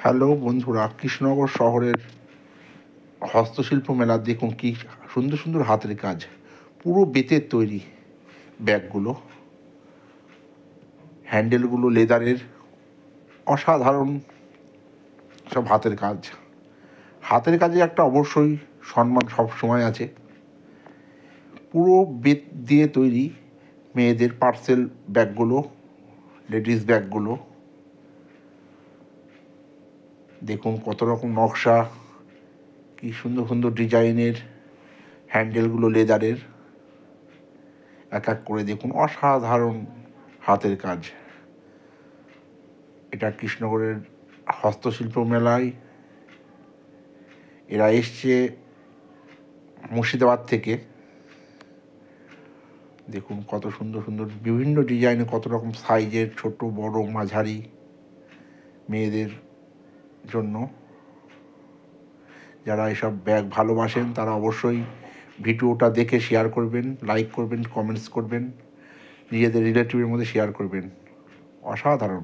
Hello বন্ধুরা, কৃষ্ণনগর শহরের হস্তশিল্প মেলা দেখুন কি সুন্দর সুন্দর হাতের কাজ, পুরো বেতের তৈরি ব্যাগগুলো, হ্যান্ডেলগুলো লেদারের, অসাধারণ সব হাতের কাজ। হাতের কাজে একটা অবশ্যই সম্মান সব সময় আছে। পুরো বেত দিয়ে তৈরি মেয়েদের পার্সেল ব্যাগগুলো, লেডিস ব্যাগগুলো দেখুন কত রকম নকশা, কি সুন্দর সুন্দর ডিজাইনের, হ্যান্ডেলগুলো লেদারের, এক এক করে দেখুন অসাধারণ হাতের কাজ। এটা কৃষ্ণনগরের হস্তশিল্প মেলায় এরা এসছে মুর্শিদাবাদ থেকে। দেখুন কত সুন্দর সুন্দর বিভিন্ন ডিজাইনে, কত রকম সাইজের, ছোট বড় মাঝারি, মেয়েদের জন্য। যারা এসব ব্যাগ ভালোবাসেন তারা অবশ্যই ভিডিওটা দেখে শেয়ার করবেন, লাইক করবেন, কমেন্টস করবেন, নিজেদের রিলেটিভের মধ্যে শেয়ার করবেন। অসাধারণ।